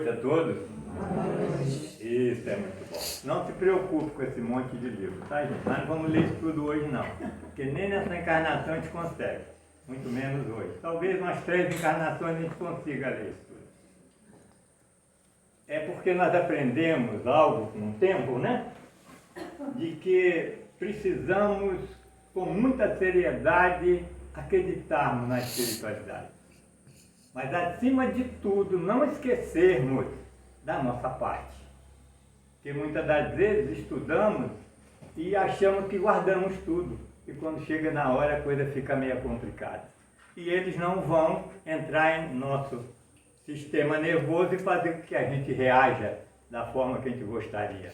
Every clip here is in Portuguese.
noite a todos. Isso é muito bom. Não se preocupe com esse monte de livro, tá, gente? Nós não vamos ler isso tudo hoje, não. Porque nem nessa encarnação a gente consegue. Muito menos hoje. Talvez umas 3 encarnações a gente consiga ler isso tudo. É porque nós aprendemos algo com o tempo, né? De que precisamos, com muita seriedade, acreditarmos na espiritualidade. Mas, acima de tudo, não esquecermos da nossa parte. Porque muitas das vezes estudamos e achamos que guardamos tudo. E quando chega na hora a coisa fica meio complicada. E eles não vão entrar em nosso sistema nervoso e fazer com que a gente reaja da forma que a gente gostaria.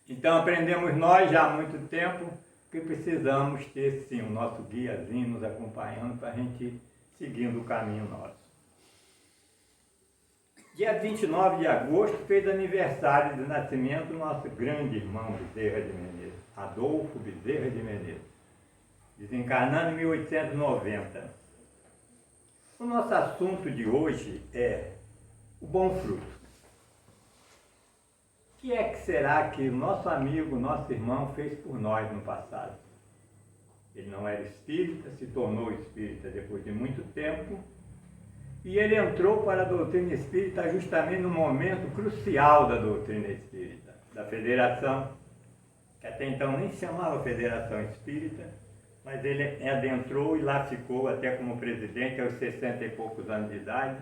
Então aprendemos nós já há muito tempo que precisamos ter sim o nosso guiazinho nos acompanhando para a gente seguindo o caminho nosso. Dia 29 de agosto fez aniversário do nascimento do nosso grande irmão Bezerra de Menezes, Adolfo Bezerra de Menezes, desencarnando em 1890. O nosso assunto de hoje é o bom fruto. O que é que será que o nosso amigo, nosso irmão fez por nós no passado? Ele não era espírita, se tornou espírita depois de muito tempo, e ele entrou para a doutrina espírita justamente no momento crucial da doutrina espírita, da federação, que até então nem se chamava Federação Espírita, mas ele adentrou e lá ficou até como presidente aos 60 e poucos anos de idade,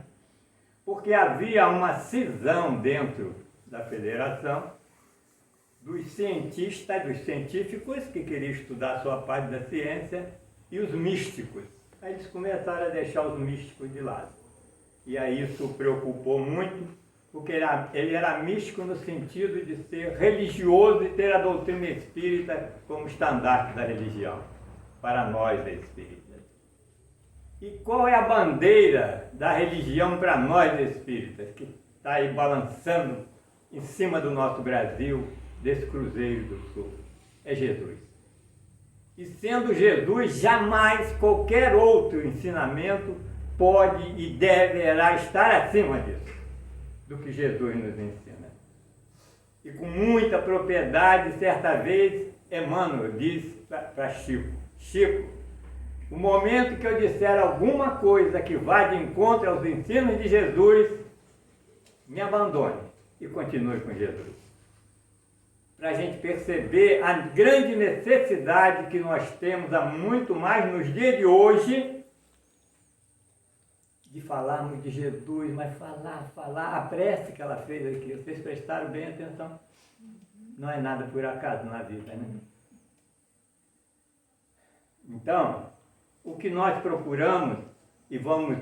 porque havia uma cisão dentro da federação dos cientistas, dos científicos que queriam estudar a sua parte da ciência e os místicos. Aí eles começaram a deixar os místicos de lado. E aí isso o preocupou muito, porque ele era místico no sentido de ser religioso e ter a doutrina espírita como estandarte da religião, para nós espíritas. E qual é a bandeira da religião para nós espíritas, que está aí balançando em cima do nosso Brasil, desse Cruzeiro do Sul? É Jesus. E sendo Jesus, jamais qualquer outro ensinamento pode e deverá estar acima disso, do que Jesus nos ensina. E com muita propriedade, certa vez, Emmanuel disse para Chico: Chico, o momento que eu disser alguma coisa que vá de encontro aos ensinos de Jesus, me abandone e continue com Jesus. Para a gente perceber a grande necessidade que nós temos, a muito mais nos dias de hoje, de falarmos de Jesus, mas falar, a prece que ela fez aqui, vocês prestaram bem atenção? Não é nada por acaso na vida, né? Então, o que nós procuramos e vamos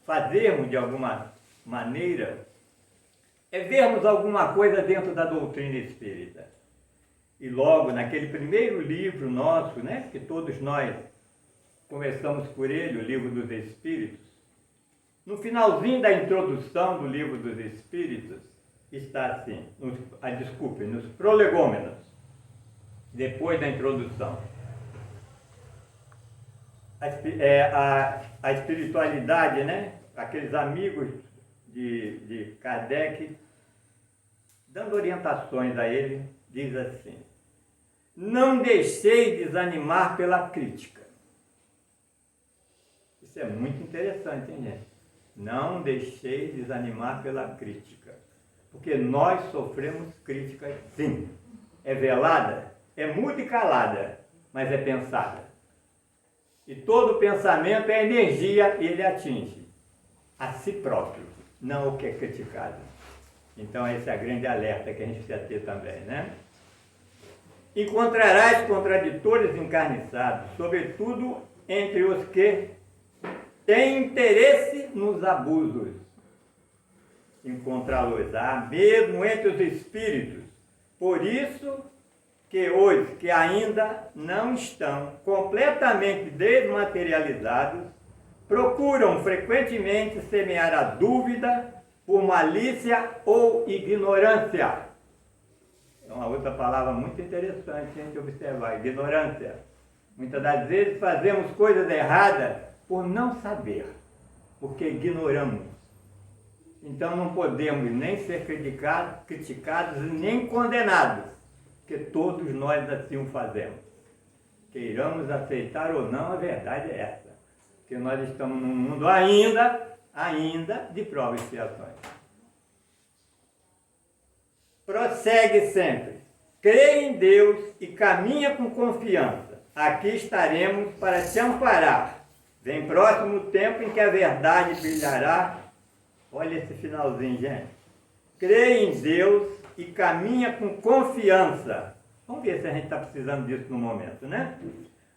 fazermos de alguma maneira é vermos alguma coisa dentro da doutrina espírita. E logo naquele primeiro livro nosso, né, que todos nós começamos por ele, o Livro dos Espíritos, no finalzinho da introdução do Livro dos Espíritos, está assim, nos prolegômenos, depois da introdução. A espiritualidade, né, aqueles amigos de Kardec, dando orientações a ele, diz assim: não deixei desanimar pela crítica. Isso é muito interessante, hein, gente? Não deixei desanimar pela crítica. Porque nós sofremos críticas, sim. É velada, é muda e calada, mas é pensada. E todo pensamento é energia e ele atinge a si próprio, não o que é criticado. Então esse é o grande alerta que a gente precisa ter também, né? Encontrarás contraditores encarniçados, sobretudo entre os que têm interesse nos abusos. Encontrá-los-á mesmo entre os espíritos. Por isso que os que ainda não estão completamente desmaterializados procuram frequentemente semear a dúvida por malícia ou ignorância. É uma outra palavra muito interessante a gente observar: ignorância. Muitas das vezes fazemos coisas erradas por não saber, porque ignoramos. Então não podemos nem ser criticados e nem condenados, porque todos nós assim o fazemos. Queiramos aceitar ou não, a verdade é essa. Que nós estamos num mundo ainda de provas e expiações. Prossegue sempre. Crê em Deus e caminha com confiança. Aqui estaremos para te amparar. Vem próximo tempo em que a verdade brilhará. Olha esse finalzinho, gente. Crê em Deus e caminha com confiança. Vamos ver se a gente está precisando disso no momento, né?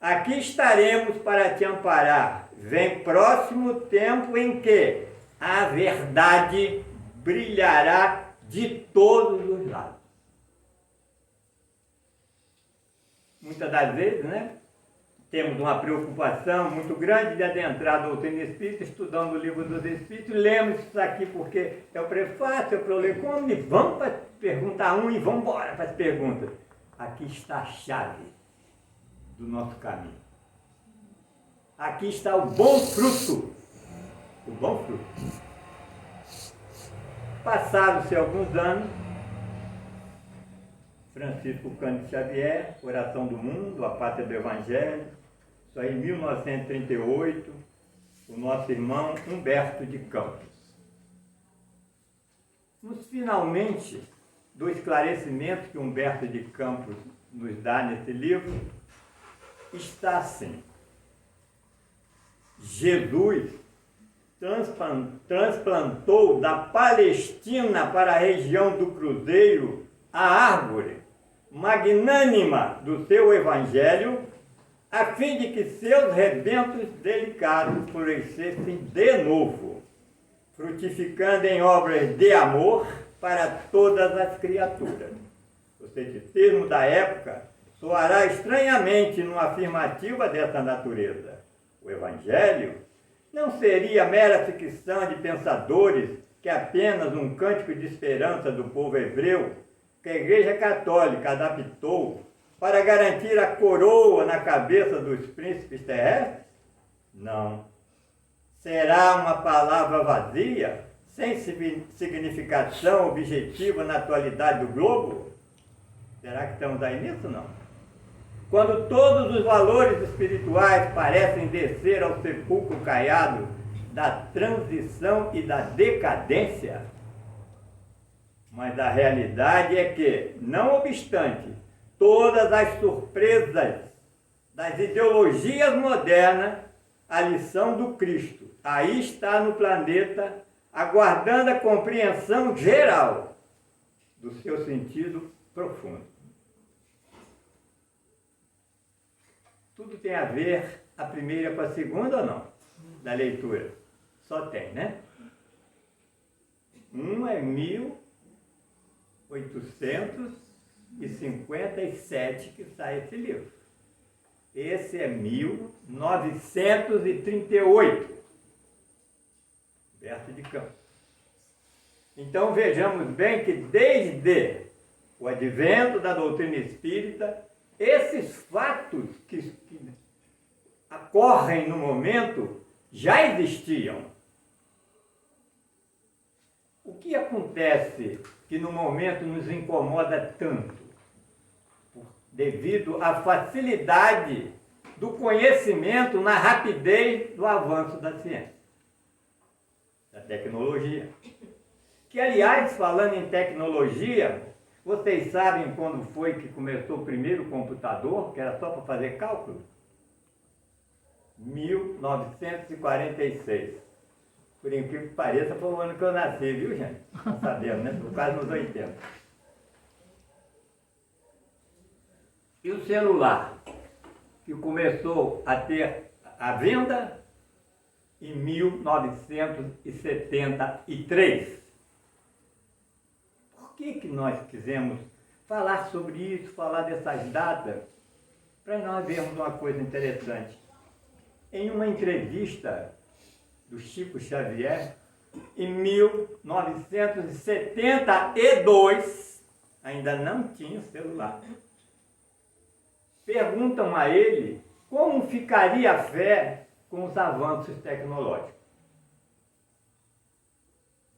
Aqui estaremos para te amparar. Vem próximo tempo em que a verdade brilhará de todos os lados. Muitas das vezes, né? Temos uma preocupação muito grande de adentrar a doutrina espírita, estudando o livro dos Espíritos, lemos isso aqui porque é o prefácio, é o prolegômeno, e vamos para perguntar um e vamos embora para as perguntas. Aqui está a chave do nosso caminho. Aqui está o bom fruto. O bom fruto. Passaram-se alguns anos, Francisco Cândido Xavier, Oração do Mundo, A Pátria do Evangelho, isso aí em 1938, o nosso irmão Humberto de Campos. Nos finalmente do esclarecimento que Humberto de Campos nos dá nesse livro, está assim: Jesus transplantou da Palestina para a região do Cruzeiro a árvore magnânima do seu Evangelho, a fim de que seus rebentos delicados florescessem de novo, frutificando em obras de amor para todas as criaturas. O ceticismo da época soará estranhamente numa afirmativa dessa natureza. O Evangelho não seria mera ficção de pensadores que apenas um cântico de esperança do povo hebreu que a Igreja Católica adaptou para garantir a coroa na cabeça dos príncipes terrestres? Não. Será uma palavra vazia, sem significação objetiva na atualidade do globo? Será que estamos aí nisso? Não. Quando todos os valores espirituais parecem descer ao sepulcro caiado da transição e da decadência, mas a realidade é que, não obstante todas as surpresas das ideologias modernas, a lição do Cristo aí está no planeta, aguardando a compreensão geral do seu sentido profundo. Tudo tem a ver a primeira com a segunda ou não? Da leitura? Só tem, né? Um é 1857 que sai esse livro. Esse é 1938. Humberto de Campos. Então vejamos bem que desde o advento da doutrina espírita, esses fatos que ocorrem no momento já existiam. O que acontece que no momento nos incomoda tanto? Devido à facilidade do conhecimento na rapidez do avanço da ciência, da tecnologia. Que, aliás, falando em tecnologia, vocês sabem quando foi que começou o primeiro computador, que era só para fazer cálculo? 1946. Por incrível que pareça, foi o ano que eu nasci, viu, gente? Não sabemos, né? Estou quase nos 80. E o celular, que começou a ter a venda em 1973. Por que nós quisemos falar sobre isso, falar dessas datas? Para nós vermos uma coisa interessante. Em uma entrevista do Chico Xavier, em 1972, ainda não tinha celular. Perguntam a ele como ficaria a fé com os avanços tecnológicos.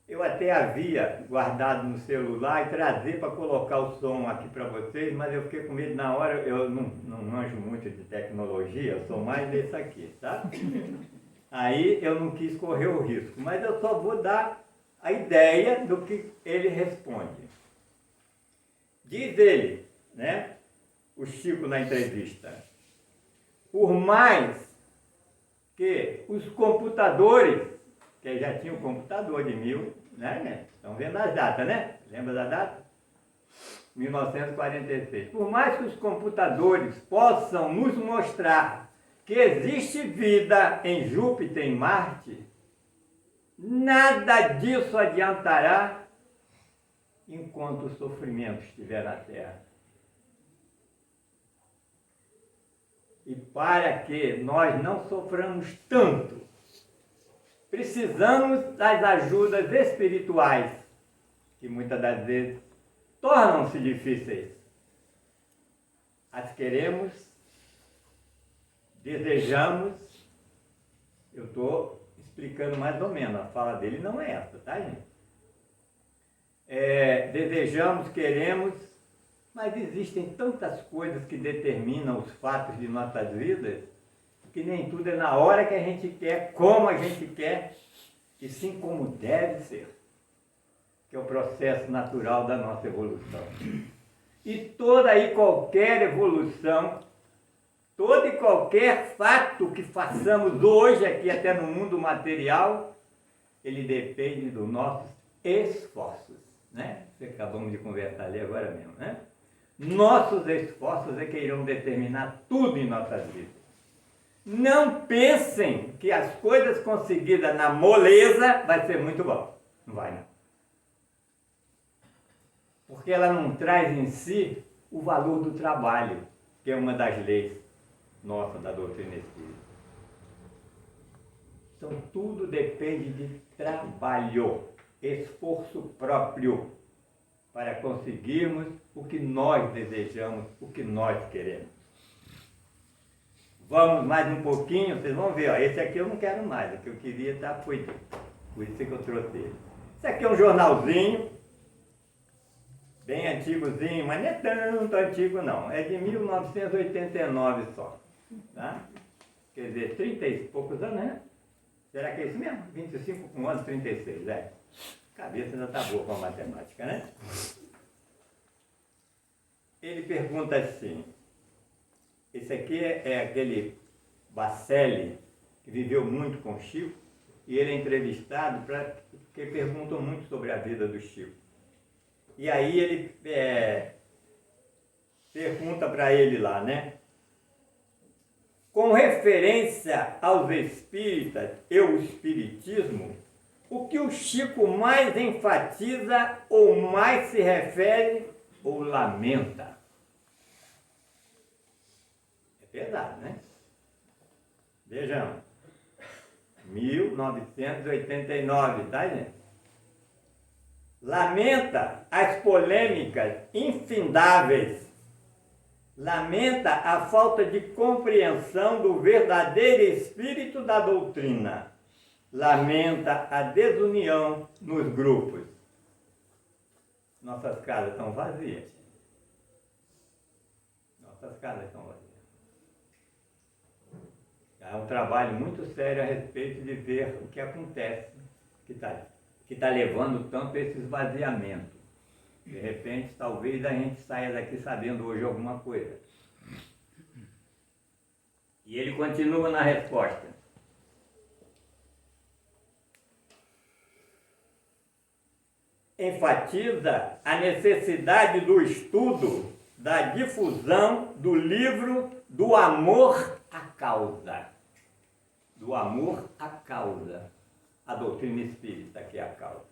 Eu até havia guardado no celular e trazer para colocar o som aqui para vocês, mas eu fiquei com medo na hora, eu não manjo muito de tecnologia, eu sou mais desse aqui, tá? Aí eu não quis correr o risco, mas eu só vou dar a ideia do que ele responde. Diz ele, né, o Chico na entrevista, por mais que os computadores, que já tinha o computador de 1000, né? Estão vendo as datas, né? Lembra da data? 1946. Por mais que os computadores possam nos mostrar que existe vida em Júpiter e Marte, nada disso adiantará enquanto o sofrimento estiver na Terra. E para que nós não soframos tanto, precisamos das ajudas espirituais, que muitas das vezes tornam-se difíceis. As queremos, desejamos, eu estou explicando mais ou menos, a fala dele não é essa, tá, gente? Desejamos, queremos, mas existem tantas coisas que determinam os fatos de nossas vidas, que nem tudo é na hora que a gente quer, como a gente quer, e sim como deve ser, que é o processo natural da nossa evolução. E toda e qualquer evolução, todo e qualquer fato que façamos hoje aqui até no mundo material, ele depende dos nossos esforços, né? Acabamos de conversar ali agora mesmo, né? Nossos esforços é que irão determinar tudo em nossas vidas. Não pensem que as coisas conseguidas na moleza vai ser muito bom. Não vai, não. Porque ela não traz em si o valor do trabalho, que é uma das leis nossas da doutrina espírita. Então tudo depende de trabalho, esforço próprio, para conseguirmos o que nós desejamos, o que nós queremos. Vamos mais um pouquinho, vocês vão ver, ó, esse aqui eu não quero mais, o que eu queria foi dito. Por isso que eu trouxe ele. Esse aqui é um jornalzinho, bem antigozinho, mas não é tanto antigo não, é de 1989 só, tá? Quer dizer, 30 e poucos anos, né? Será que é isso mesmo? 25 com 11, 36, A cabeça ainda está boa com a matemática, né? Ele pergunta assim, esse aqui é aquele Bacelli, que viveu muito com o Chico, e ele é entrevistado porque perguntam muito sobre a vida do Chico. E aí ele pergunta para ele lá, né? Com referência aos espíritas e o espiritismo, o que o Chico mais enfatiza ou mais se refere ou lamenta? É pesado, né? Vejam, 1989, tá, gente? Lamenta as polêmicas infindáveis, lamenta a falta de compreensão do verdadeiro espírito da doutrina, lamenta a desunião nos grupos. Nossas casas estão vazias. Nossas casas estão vazias. É um trabalho muito sério a respeito de ver o que acontece, que está levando tanto a esse esvaziamento. De repente, talvez a gente saia daqui sabendo hoje alguma coisa. E ele continua na resposta. Enfatiza a necessidade do estudo, da difusão do livro do amor à causa. Do amor à causa. A doutrina espírita, que é a causa.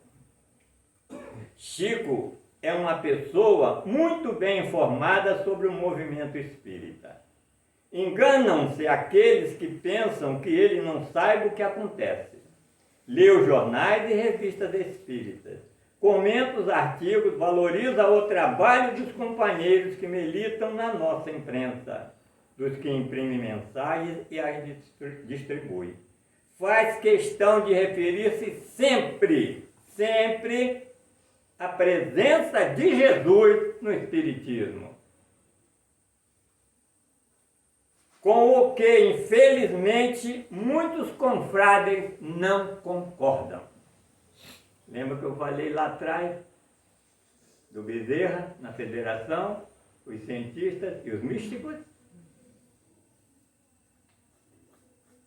Chico é uma pessoa muito bem informada sobre o movimento espírita. Enganam-se aqueles que pensam que ele não saiba o que acontece. Lê os jornais e revistas espíritas. Comenta os artigos, valoriza o trabalho dos companheiros que militam na nossa imprensa, dos que imprimem mensagens e as distribuem. Faz questão de referir-se sempre, sempre a presença de Jesus no Espiritismo. Com o que, infelizmente, muitos confrades não concordam. Lembra que eu falei lá atrás do Bezerra, na Federação, os cientistas e os místicos?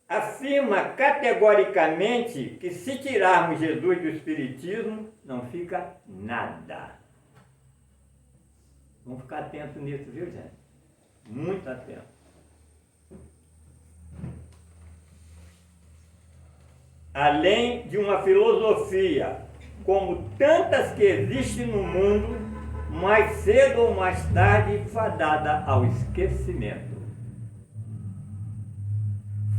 Afirma categoricamente que se tirarmos Jesus do Espiritismo, não fica nada. Vamos ficar atentos nisso, viu, gente? Muito atentos. Além de uma filosofia, como tantas que existem no mundo, mais cedo ou mais tarde fadada ao esquecimento.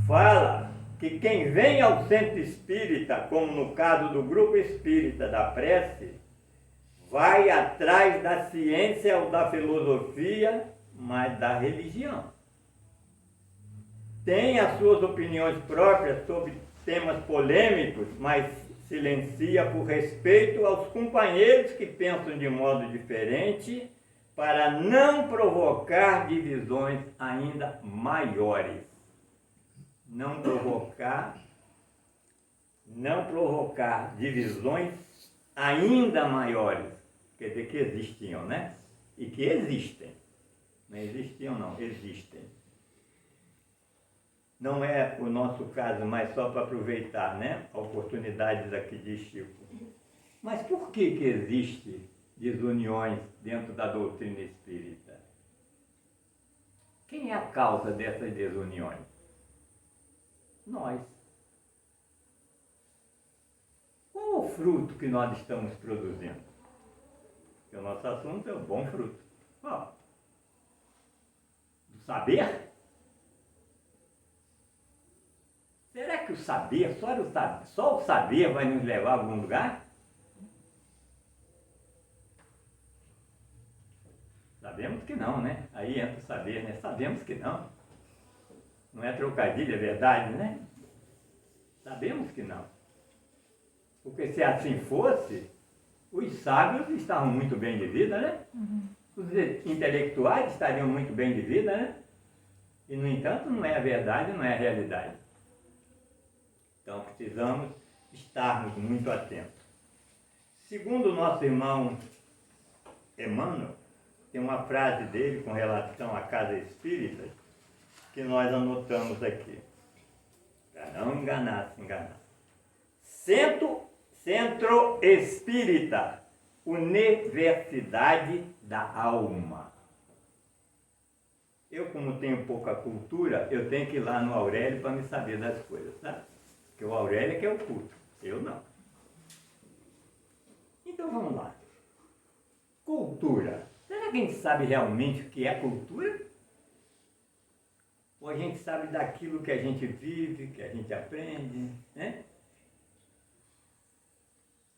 Fala que quem vem ao centro espírita, como no caso do grupo espírita da prece, vai atrás da ciência ou da filosofia, mas da religião. Tem as suas opiniões próprias sobre temas polêmicos, mas silencia por respeito aos companheiros que pensam de modo diferente, para não provocar divisões ainda maiores. Não provocar divisões ainda maiores. Quer dizer que existiam, né? E que existem. Não existiam não, existem. Não é o nosso caso, mas só para aproveitar, né, a oportunidade aqui de Chico. Mas por que existe desuniões dentro da doutrina espírita? Quem é a causa dessas desuniões? Nós. Qual é o fruto que nós estamos produzindo? Porque o nosso assunto é o bom fruto. Qual? Do saber? Será que o saber, só o saber vai nos levar a algum lugar? Sabemos que não, né? Aí entra o saber, né? Sabemos que não. Não é trocadilho, é verdade, né? Sabemos que não. Porque se assim fosse, os sábios estavam muito bem de vida, né? Os intelectuais estariam muito bem de vida, né? E, no entanto, não é a verdade, não é a realidade. Então, precisamos estarmos muito atentos. Segundo o nosso irmão Emmanuel, tem uma frase dele com relação à casa espírita que nós anotamos aqui, para não se enganar. Centro Espírita, Universidade da Alma. Eu, como tenho pouca cultura, eu tenho que ir lá no Aurélio para me saber das coisas, tá? Porque o Aurélio é que é o culto, eu não. Então vamos lá. Cultura. Será que a gente sabe realmente o que é cultura? Ou a gente sabe daquilo que a gente vive, que a gente aprende, né?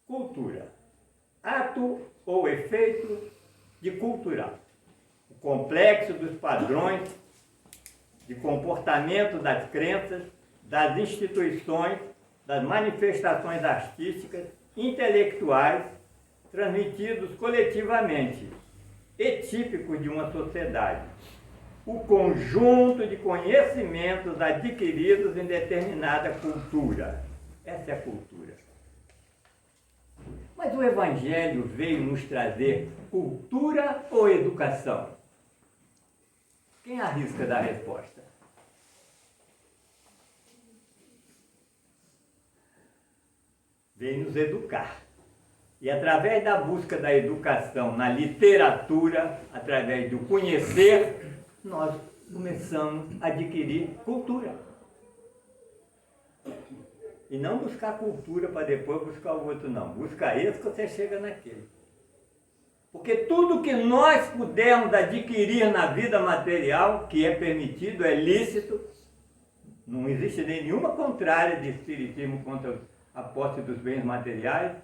Cultura. Ato ou efeito de cultural. O complexo dos padrões de comportamento das crenças, das instituições, das manifestações artísticas, intelectuais, transmitidos coletivamente e típicos de uma sociedade. O conjunto de conhecimentos adquiridos em determinada cultura. Essa é a cultura. Mas o Evangelho veio nos trazer cultura ou educação? Quem arrisca dar a resposta? Veio nos educar. E através da busca da educação na literatura, através do conhecer, nós começamos a adquirir cultura. E não buscar cultura para depois buscar o outro, não. Busca esse que você chega naquele. Porque tudo que nós pudermos adquirir na vida material, que é permitido, é lícito, não existe nenhuma contrária de espiritismo contra a posse dos bens materiais,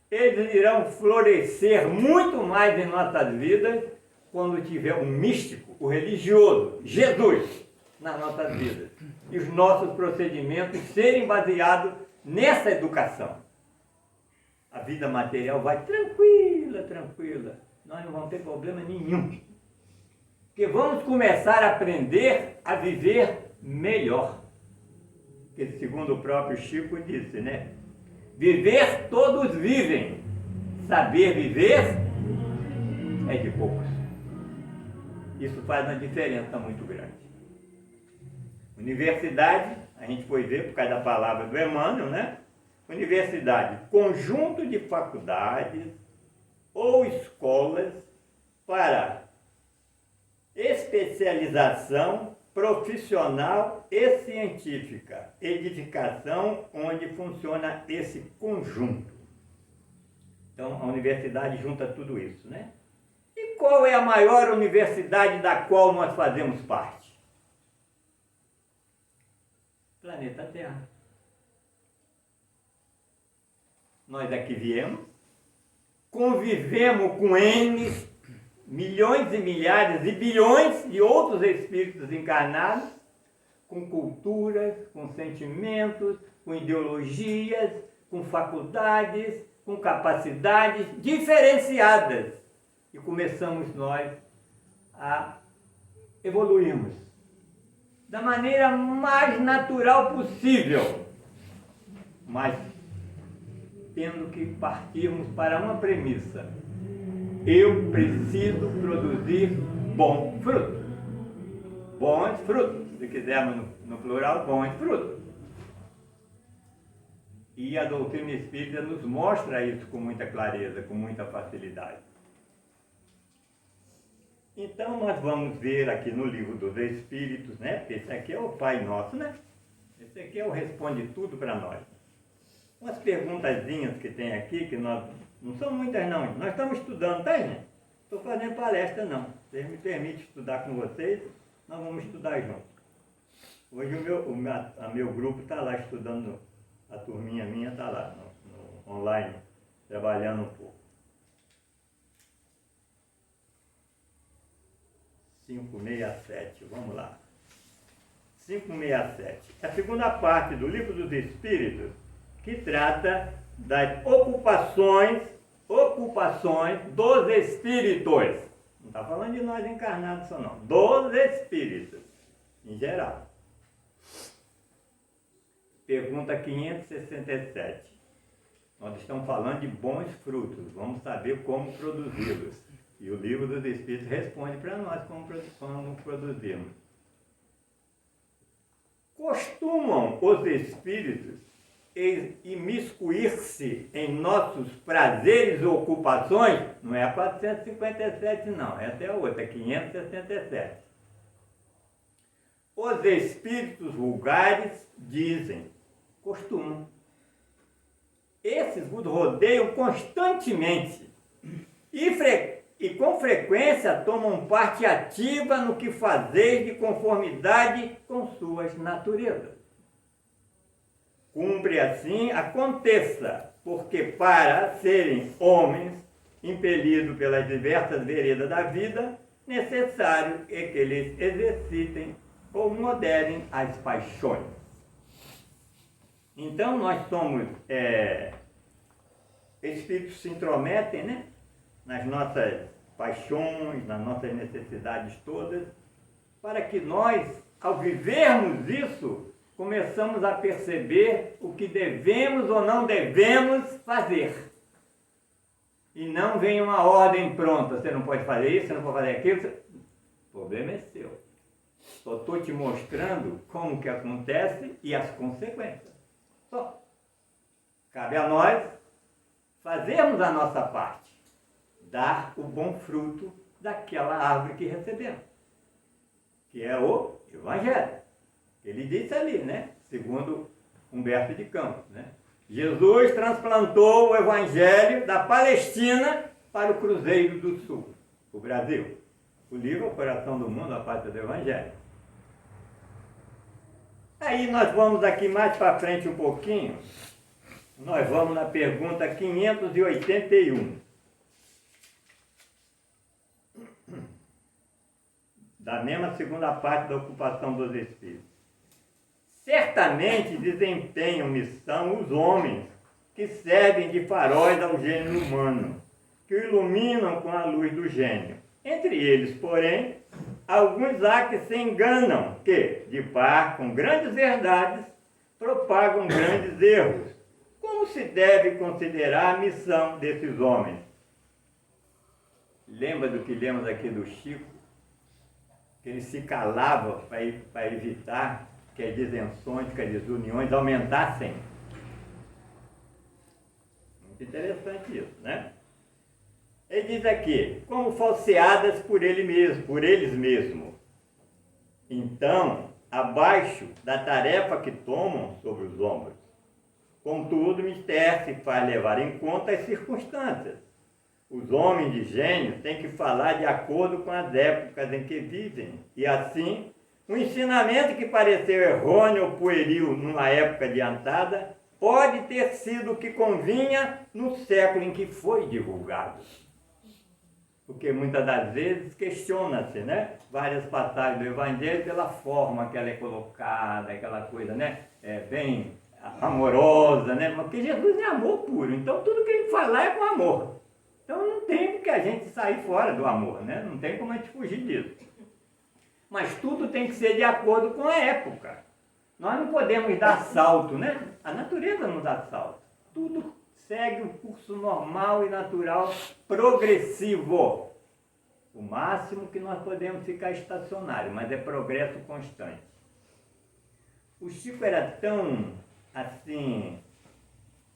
eles irão florescer muito mais em nossas vidas quando tiver um místico, o religioso, Jesus, nas nossas vidas. E os nossos procedimentos serem baseados nessa educação. A vida material vai tranquila, tranquila. Nós não vamos ter problema nenhum. Porque vamos começar a aprender a viver melhor. Porque segundo o próprio Chico disse, né? Viver todos vivem. Saber viver é de poucos. Isso faz uma diferença muito grande. Universidade, a gente foi ver por causa da palavra do Emmanuel, né? Universidade, conjunto de faculdades ou escolas para especialização profissional e científica, edificação onde funciona esse conjunto. Então, a universidade junta tudo isso, né? E qual é a maior universidade da qual nós fazemos parte? Planeta Terra. Nós aqui viemos, convivemos com N, milhões e milhares e bilhões de outros espíritos encarnados, com culturas, com sentimentos, com ideologias, com faculdades, com capacidades diferenciadas. E começamos nós a evoluirmos da maneira mais natural possível, mas tendo que partirmos para uma premissa: eu preciso produzir bom fruto. Bons frutos, se quisermos no plural, bons frutos. E a doutrina espírita nos mostra isso com muita clareza, com muita facilidade. Então nós vamos ver aqui no Livro dos Espíritos, né? Porque esse aqui é o Pai Nosso, né? Esse aqui é o Responde Tudo para nós. Umas perguntazinhas que tem aqui, que nós, não são muitas não, nós estamos estudando, tá, gente? Estou fazendo palestra não. Vocês me permitem estudar com vocês, nós vamos estudar juntos. Hoje o meu grupo está lá estudando, a turminha minha está lá, no online, trabalhando um pouco. 567, vamos lá. 567. A segunda parte do Livro dos Espíritos, que trata das ocupações dos espíritos. Não está falando de nós encarnados só não, dos espíritos, em geral. Pergunta 567. Nós estamos falando de bons frutos, vamos saber como produzi-los. E o Livro dos Espíritos responde para nós como produzimos. Costumam os espíritos imiscuir-se em nossos prazeres ou ocupações? Não é a 457 não, essa é a outra, 567. Os espíritos vulgares dizem, costumam. Esses vos rodeiam constantemente e com frequência tomam parte ativa no que fazeis de conformidade com suas naturezas. Cumpre assim aconteça, porque para serem homens impelidos pelas diversas veredas da vida, necessário é que eles exercitem ou moderem as paixões. Então nós somos espíritos que se intrometem, né? Nas nossas paixões, nas nossas necessidades todas, para que nós, ao vivermos isso, começamos a perceber o que devemos ou não devemos fazer. E não vem uma ordem pronta, você não pode fazer isso, você não pode fazer aquilo. O problema é seu. Só estou te mostrando como que acontece e as consequências. Só. Cabe a nós fazermos a nossa parte. Dar o bom fruto daquela árvore que recebemos. Que é o Evangelho. Ele disse ali, né? Segundo Humberto de Campos, né? Jesus transplantou o Evangelho da Palestina para o Cruzeiro do Sul, o Brasil. O livro O Coração do Mundo, a Pátria do Evangelho. Aí nós vamos aqui mais para frente um pouquinho, nós vamos na pergunta 581. Da mesma segunda parte da ocupação dos espíritos. Certamente desempenham missão os homens que servem de faróis ao gênio humano, que o iluminam com a luz do gênio. Entre eles, porém, alguns há que se enganam, que, de par com grandes verdades, propagam grandes erros. Como se deve considerar a missão desses homens? Lembra do que lemos aqui do Chico? Que ele se calava para evitar que as disenções, que as desuniões aumentassem. Muito interessante isso, né? Ele diz aqui, como falseadas por eles mesmos. Então, abaixo da tarefa que tomam sobre os ombros. Contudo, mistério se faz levar em conta as circunstâncias. Os homens de gênio têm que falar de acordo com as épocas em que vivem. E assim, um ensinamento que pareceu errôneo ou pueril numa época adiantada, pode ter sido o que convinha no século em que foi divulgado. Porque muitas das vezes questiona-se, né? Várias passagens do Evangelho pela forma que ela é colocada, aquela coisa, né? Bem amorosa, né? Porque Jesus é amor puro, então tudo que ele falar é com amor. Então não tem porque a gente sair fora do amor, né? Não tem como a gente fugir disso. Mas tudo tem que ser de acordo com a época. Nós não podemos dar salto, né? A natureza não dá salto. Tudo segue o curso normal e natural, progressivo. O máximo que nós podemos ficar estacionário, mas é progresso constante. O Chico era tão, assim,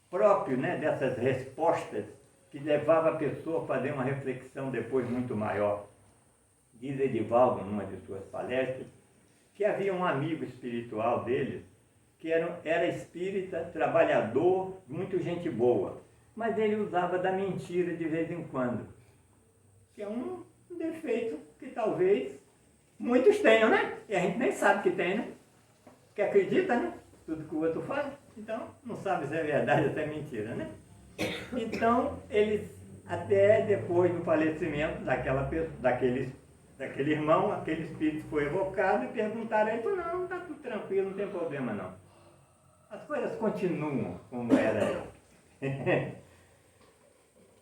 próprio, né, dessas respostas, que levava a pessoa a fazer uma reflexão depois muito maior. Diz Edivaldo, numa de suas palestras, que havia um amigo espiritual dele, que era espírita, trabalhador, muito gente boa, mas ele usava da mentira de vez em quando, que é um defeito que talvez muitos tenham, né? E a gente nem sabe que tem, né? Que acredita, né? Tudo que o outro fala, então não sabe se é verdade ou se é mentira, né? Então, eles, até depois do falecimento daquele irmão, aquele espírito foi evocado e perguntaram a ele, não, está tudo tranquilo, não tem problema não. As coisas continuam como era.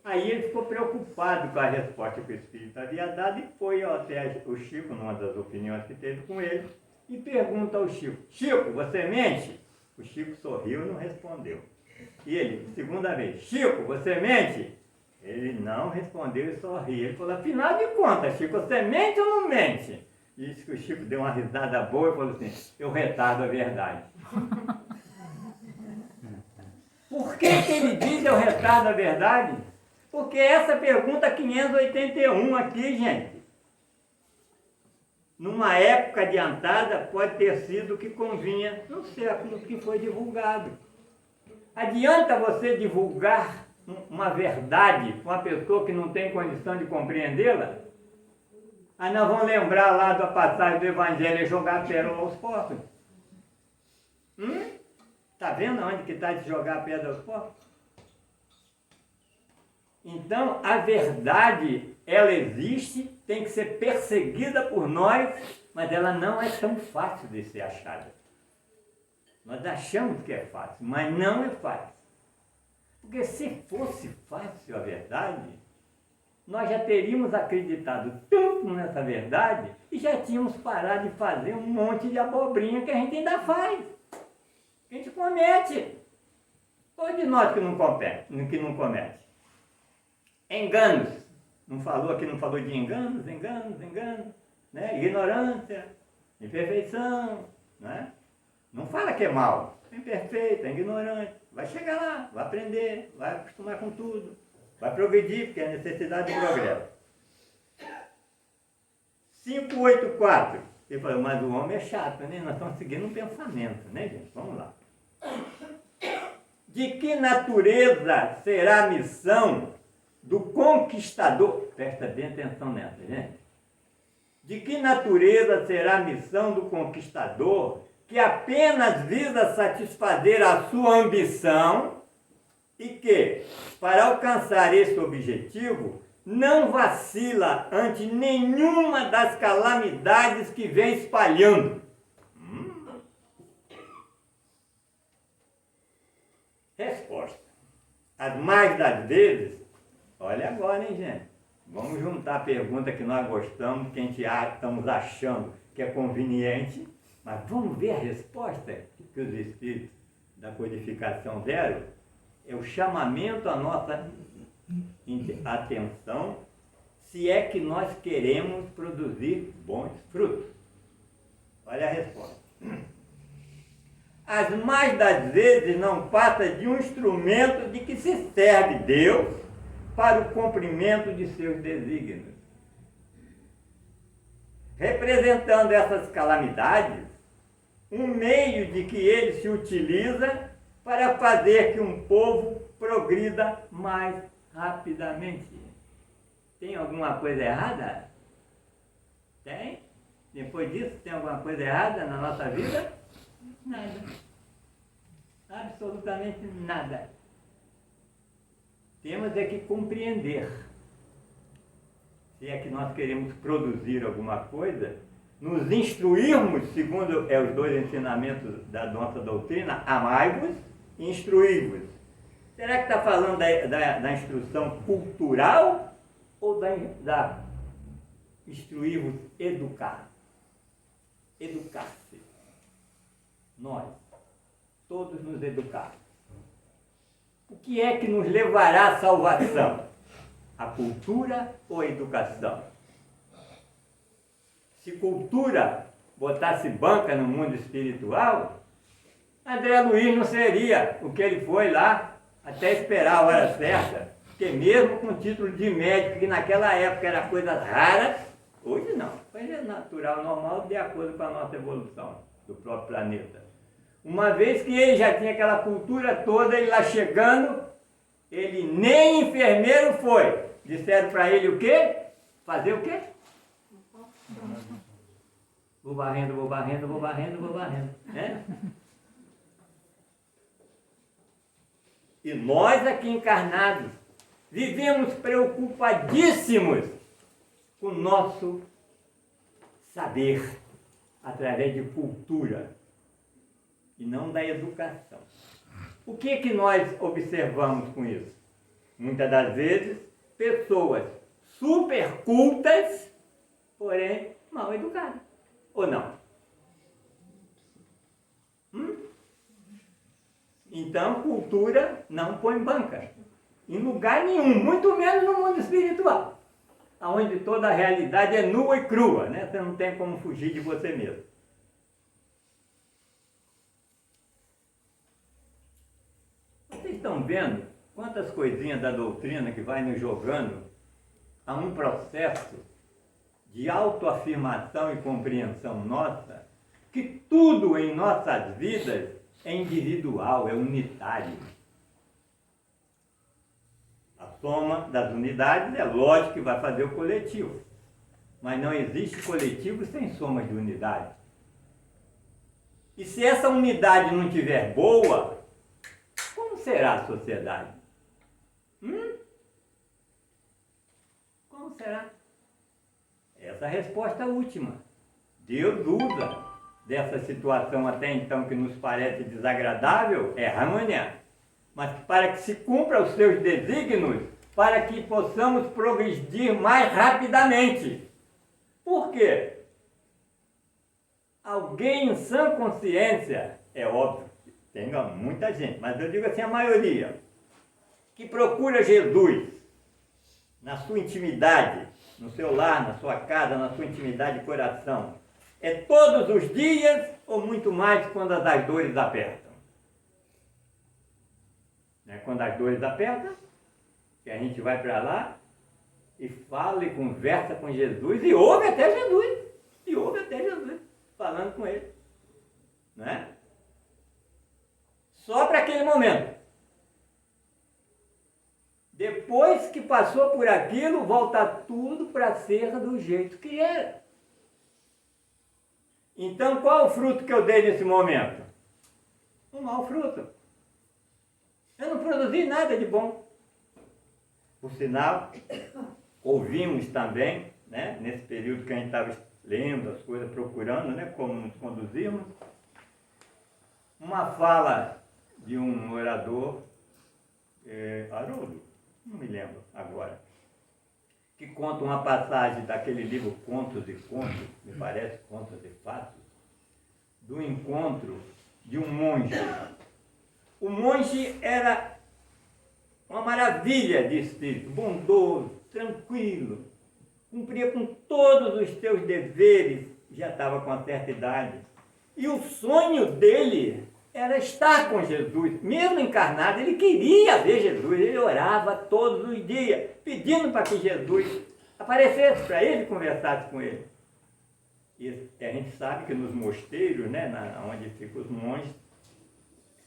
Aí ele ficou preocupado com a resposta que o espírito havia dado e foi até o Chico, numa das opiniões que teve com ele, e pergunta ao Chico, Chico, você mente? O Chico sorriu e não respondeu. E ele, segunda vez, Chico, você mente? Ele não respondeu e sorriu. Ele falou, afinal de contas, Chico, você mente ou não mente? E disse que o Chico deu uma risada boa e falou assim, eu retardo a verdade. Por que ele diz eu retardo a verdade? Porque essa pergunta 581 aqui, gente, numa época adiantada, pode ter sido o que convinha no século que foi divulgado. Adianta você divulgar uma verdade com uma pessoa que não tem condição de compreendê-la? Aí nós vamos lembrar lá da passagem do Evangelho e jogar pérola aos porcos. Está vendo onde que está de jogar pedra aos porcos? Então, a verdade, ela existe, tem que ser perseguida por nós, mas ela não é tão fácil de ser achada. Nós achamos que é fácil, mas não é fácil. Porque se fosse fácil a verdade, nós já teríamos acreditado tanto nessa verdade e já tínhamos parado de fazer um monte de abobrinha que a gente ainda faz. Que a gente comete. Qual de nós que não comete? Enganos. Não falou de enganos, né? Ignorância, imperfeição, né? Não fala que é mal, é imperfeito, é ignorante. Vai chegar lá, vai aprender, vai acostumar com tudo, vai progredir, porque é necessidade de progresso. 584. Ele falou, mas o homem é chato, né? Nós estamos seguindo um pensamento, né, gente? Vamos lá. De que natureza será a missão do conquistador? Presta bem atenção nessa, gente. De que natureza será a missão do conquistador que apenas visa satisfazer a sua ambição e que, para alcançar esse objetivo, não vacila ante nenhuma das calamidades que vem espalhando? Resposta. As mais das vezes, olha agora, hein, gente? Vamos juntar a pergunta que nós gostamos, que a gente estamos achando que é conveniente, mas vamos ver a resposta que os espíritos da codificação deram. É o chamamento à nossa atenção, se é que nós queremos produzir bons frutos. Olha a resposta. As mais das vezes não passa de um instrumento de que se serve Deus para o cumprimento de seus desígnios. Representando essas calamidades, um meio de que ele se utiliza para fazer que um povo progrida mais rapidamente. Tem alguma coisa errada? Tem? Depois disso, tem alguma coisa errada na nossa vida? Nada. Absolutamente nada. Temos é que compreender. Se é que nós queremos produzir alguma coisa, nos instruirmos, segundo os dois ensinamentos da nossa doutrina, amai-vos e instruí-vos. Será que está falando da instrução cultural ou da instruir-vos educar? Educar-se. Nós, todos nos educar. O que é que nos levará à salvação? A cultura ou a educação? Se cultura botasse banca no mundo espiritual, André Luiz não seria o que ele foi lá, até esperar a hora certa. Porque mesmo com título de médico, que naquela época era coisa rara, hoje não. Hoje é natural, normal, de acordo com a nossa evolução do próprio planeta. Uma vez que ele já tinha aquela cultura toda, ele lá chegando, ele nem enfermeiro foi. Disseram para ele o quê? Fazer o quê? Vou varrendo, vou varrendo, vou varrendo, vou varrendo. Né? E nós aqui encarnados, vivemos preocupadíssimos com o nosso saber, através de cultura, e não da educação. O que é que nós observamos com isso? Muitas das vezes, pessoas super cultas, porém mal educadas. Ou não? Então, cultura não põe banca. Em lugar nenhum, muito menos no mundo espiritual, onde toda a realidade é nua e crua, né? Você não tem como fugir de você mesmo. Vocês estão vendo quantas coisinhas da doutrina que vai nos jogando a um processo de autoafirmação e compreensão nossa, que tudo em nossas vidas é individual, é unitário. A soma das unidades é lógico que vai fazer o coletivo, mas não existe coletivo sem soma de unidade. E se essa unidade não estiver boa, como será a sociedade? Como será? Essa é a resposta última. Deus usa dessa situação até então que nos parece desagradável, é harmonia. Mas para que se cumpra os seus desígnios, para que possamos progredir mais rapidamente. Por quê? Alguém em sã consciência, é óbvio, tem muita gente, mas eu digo assim, a maioria, que procura Jesus na sua intimidade, no seu lar, na sua casa, na sua intimidade de coração, é todos os dias ou muito mais quando as dores apertam? Né? Quando as dores apertam, que a gente vai para lá e fala e conversa com Jesus e ouve até Jesus. E ouve até Jesus falando com ele. Não é? Só para aquele momento. Depois que passou por aquilo, volta tudo para ser do jeito que era. Então, qual é o fruto que eu dei nesse momento? Um mau fruto. Eu não produzi nada de bom. Por sinal, ouvimos também, né, nesse período que a gente estava lendo as coisas, procurando, né, como nos conduzirmos, uma fala de um orador Haroldo, não me lembro agora, que conta uma passagem daquele livro Contos e Contos, me parece, Contos e Fatos, do encontro de um monge. O monge era uma maravilha de espírito, bondoso, tranquilo, cumpria com todos os seus deveres, já estava com uma certa idade. E o sonho dele era estar com Jesus. Mesmo encarnado, ele queria ver Jesus. Ele orava todos os dias, pedindo para que Jesus aparecesse para ele e conversasse com ele. E a gente sabe que nos mosteiros, né, onde ficam os monges,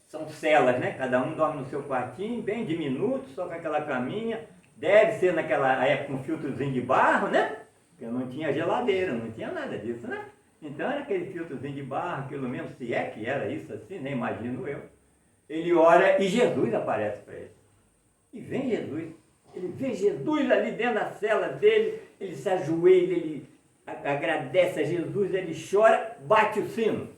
são celas, né? Cada um dorme no seu quartinho, bem diminuto, só com aquela caminha. Deve ser naquela época um filtrozinho de barro, né? Porque não tinha geladeira, não tinha nada disso, né? Então era aquele filtrozinho de barro, aquilo mesmo, se é que era isso assim, nem imagino eu. Ele ora e Jesus aparece para ele. E vem Jesus. Ele vê Jesus ali dentro da cela dele, ele se ajoelha, ele agradece a Jesus, ele chora, bate o sino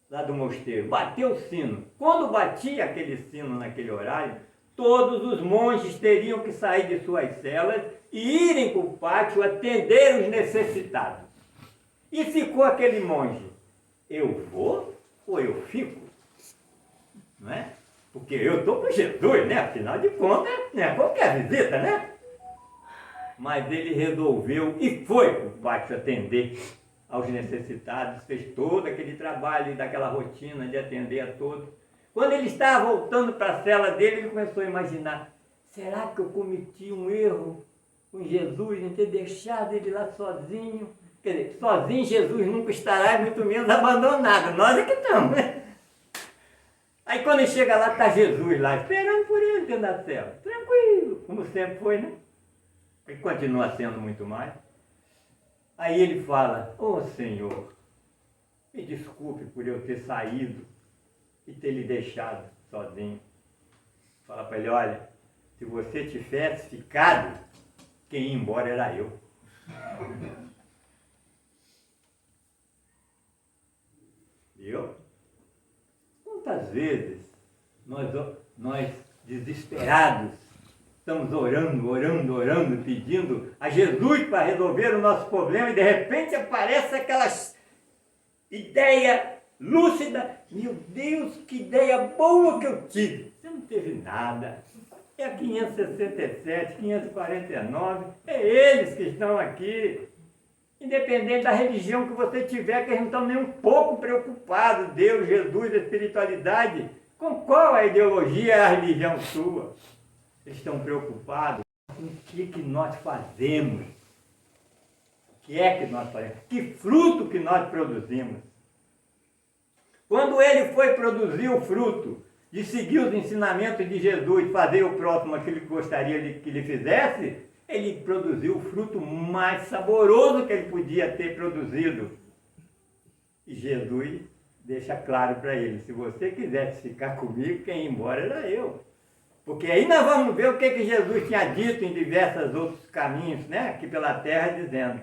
lá do mosteiro. Bateu o sino. Quando batia aquele sino naquele horário, todos os monges teriam que sair de suas celas e irem para o pátio atender os necessitados. E ficou aquele monge, eu vou ou eu fico? Não é? Porque eu estou com Jesus, né? Afinal de contas, não é qualquer visita, né? Mas ele resolveu e foi para o pátio atender aos necessitados, fez todo aquele trabalho, daquela rotina de atender a todos. Quando ele estava voltando para a cela dele, ele começou a imaginar, será que eu cometi um erro com Jesus em ter deixado ele lá sozinho? Quer dizer, sozinho Jesus nunca estará, muito menos abandonado. Nós é que estamos, né? Aí quando ele chega lá, está Jesus lá, esperando por ele dentro da cela. Tranquilo, como sempre foi, né? E continua sendo muito mais. Aí ele fala, Senhor, me desculpe por eu ter saído e ter lhe deixado sozinho. Fala para ele, olha, se você tivesse ficado, quem ia embora era eu. Viu? Quantas vezes nós desesperados, estamos orando, pedindo a Jesus para resolver o nosso problema e de repente aparece aquela ideia lúcida, meu Deus, que ideia boa que eu tive. Você não teve nada. É a 567, 549, é eles que estão aqui. Independente da religião que você tiver, que eles não estão nem um pouco preocupados, Deus, Jesus, a espiritualidade, com qual a ideologia é a religião sua. Eles estão preocupados com o que nós fazemos. O que é que nós fazemos? Que fruto que nós produzimos? Quando ele foi produzir o fruto de seguir os ensinamentos de Jesus, fazer o próximo aquilo que gostaria que ele fizesse, ele produziu o fruto mais saboroso que ele podia ter produzido. E Jesus deixa claro para ele, se você quisesse ficar comigo, quem ia embora era eu. Porque aí nós vamos ver o que Jesus tinha dito em diversos outros caminhos, né? Aqui pela terra, dizendo,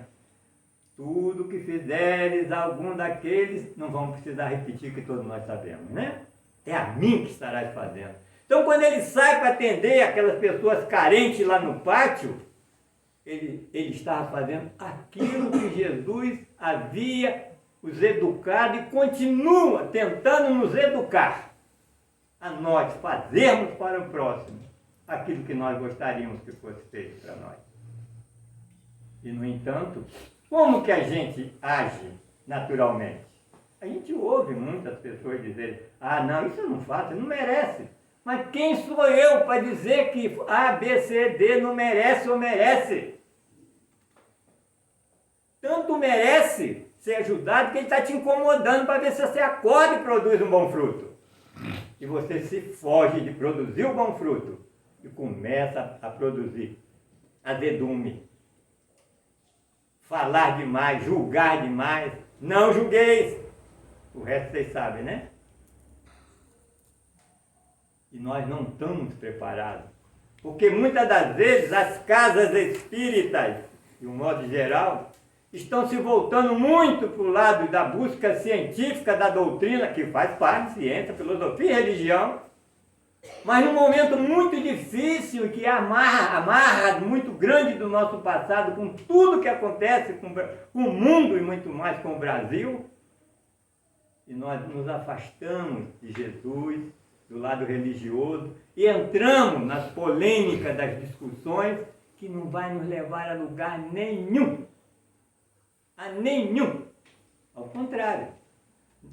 tudo que fizeres algum daqueles, não vamos precisar repetir que todos nós sabemos, né? É a mim que estarás fazendo. Então quando ele sai para atender aquelas pessoas carentes lá no pátio, ele estava fazendo aquilo que Jesus havia os educado e continua tentando nos educar a nós fazermos para o próximo aquilo que nós gostaríamos que fosse feito para nós. E, no entanto, como que a gente age naturalmente? A gente ouve muitas pessoas dizerem, não, isso eu não faço, não merece. Mas quem sou eu para dizer que A, B, C, D não merece ou merece? Tanto merece ser ajudado que ele está te incomodando para ver se você acorda e produz um bom fruto. E você se foge de produzir o bom fruto e começa a produzir azedume. Falar demais, julgar demais. Não julgueis. O resto vocês sabem, né? E nós não estamos preparados. Porque muitas das vezes as casas espíritas, de um modo geral, estão se voltando muito para o lado da busca científica da doutrina, que faz parte, ciência, filosofia e religião, Mas num momento muito difícil, que é amarra muito grande do nosso passado, com tudo que acontece com o mundo e muito mais com o Brasil, e nós nos afastamos de Jesus, do lado religioso, e entramos nas polêmicas das discussões, que não vai nos levar a lugar nenhum. A nenhum. Ao contrário,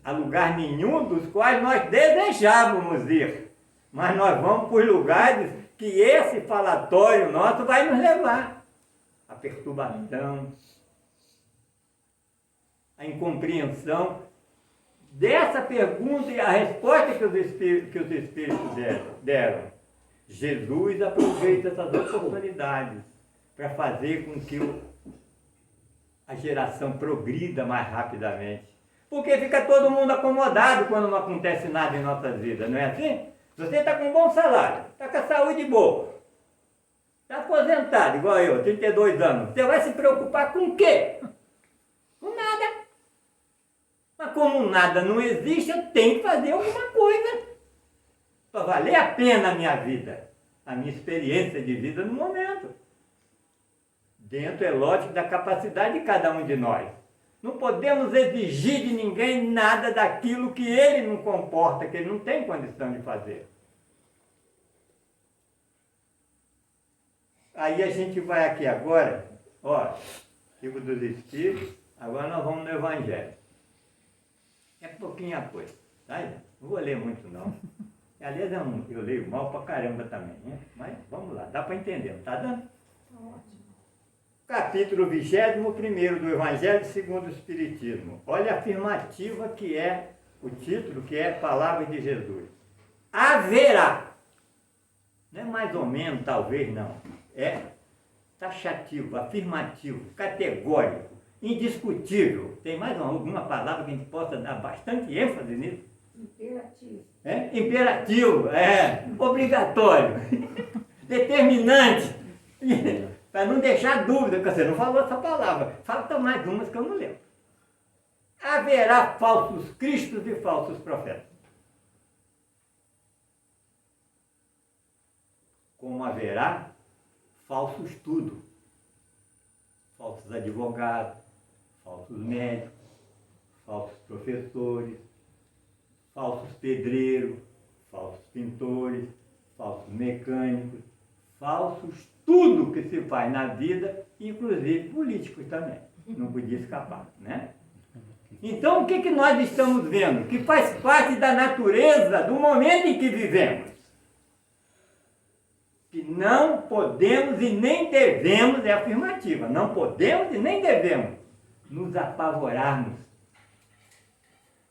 a lugar nenhum dos quais nós desejávamos ir. Mas nós vamos por lugares que esse falatório nosso vai nos levar. A perturbação, a incompreensão dessa pergunta e a resposta que os Espíritos deram. Jesus aproveita essas oportunidades para fazer com que a geração progrida mais rapidamente. Porque fica todo mundo acomodado quando não acontece nada em nossas vidas, não é assim? Você está com um bom salário, está com a saúde boa, está aposentado, igual eu, 32 anos. Você vai se preocupar com o quê? Com nada. Mas como nada não existe, eu tenho que fazer alguma coisa para valer a pena a minha vida, a minha experiência de vida no momento. Dentro, é lógico, da capacidade de cada um de nós. Não podemos exigir de ninguém nada daquilo que ele não comporta, que ele não tem condição de fazer. Aí a gente vai aqui agora, ó, Livro dos Espíritos, agora nós vamos no Evangelho. É pouquinha coisa, tá? Não vou ler muito não. Aliás, eu leio mal pra caramba também, né? Mas vamos lá, dá para entender, não tá dando? Ótimo. Capítulo 21º do Evangelho segundo o Espiritismo. Olha a afirmativa que é o título, que é Palavra de Jesus. Haverá. Não é mais ou menos, talvez não. É taxativo, afirmativo, categórico, indiscutível. Tem mais alguma palavra que a gente possa dar bastante ênfase nisso? Imperativo. É? Imperativo, obrigatório, determinante. Para não deixar dúvida, porque você não falou essa palavra. Faltam mais umas que eu não lembro. Haverá falsos cristos e falsos profetas. Como haverá falsos tudo. Falsos advogados, falsos médicos, falsos professores, falsos pedreiros, falsos pintores, falsos mecânicos, falsos tudo que se faz na vida, inclusive políticos também. Não podia escapar, né? Então, o que nós estamos vendo? Que faz parte da natureza do momento em que vivemos. Que não podemos e nem devemos, é afirmativa, não podemos e nem devemos nos apavorarmos.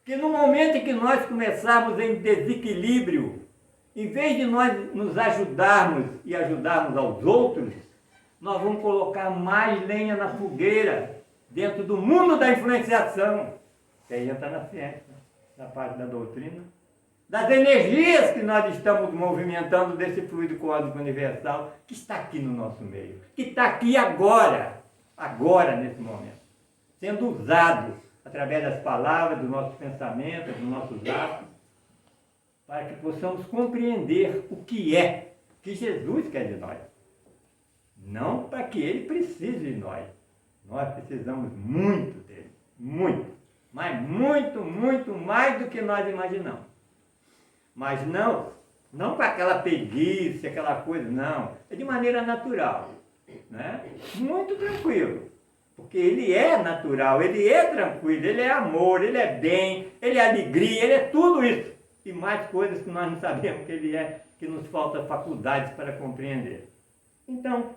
Que no momento em que nós começarmos em desequilíbrio, em vez de nós nos ajudarmos e ajudarmos aos outros, nós vamos colocar mais lenha na fogueira, dentro do mundo da influenciação, que aí entra na ciência, na parte da doutrina, das energias que nós estamos movimentando desse fluido cósmico universal, que está aqui no nosso meio, que está aqui agora, nesse momento, sendo usado através das palavras, dos nossos pensamentos, dos nossos atos, para que possamos compreender o que Jesus quer de nós. Não para que ele precise de nós. Nós precisamos muito dele, muito. Mas muito, muito mais do que nós imaginamos. Mas não com aquela preguiça, aquela coisa, não. É de maneira natural, né? Muito tranquilo. Porque ele é natural, ele é tranquilo, ele é amor, ele é bem, ele é alegria, ele é tudo isso. E mais coisas que nós não sabemos que ele é, que nos falta faculdades para compreender. Então,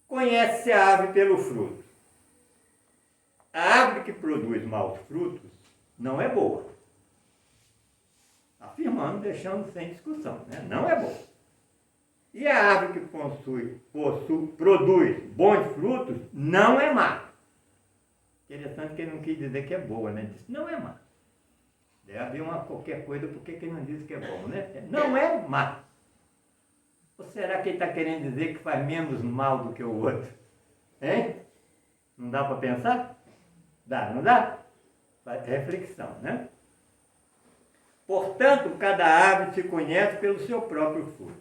conhece a árvore pelo fruto. A árvore que produz maus frutos não é boa. Afirmando, deixando sem discussão, né? Não é boa. E a árvore que produz bons frutos não é má. Interessante que ele não quis dizer que é boa, né? Disse, não é má. Deve haver qualquer coisa, por que ele não diz que é bom, né? Não é má. Ou será que ele está querendo dizer que faz menos mal do que o outro? Hein? Não dá para pensar? Dá, não dá? Reflexão, né? Portanto, cada árvore se conhece pelo seu próprio fruto.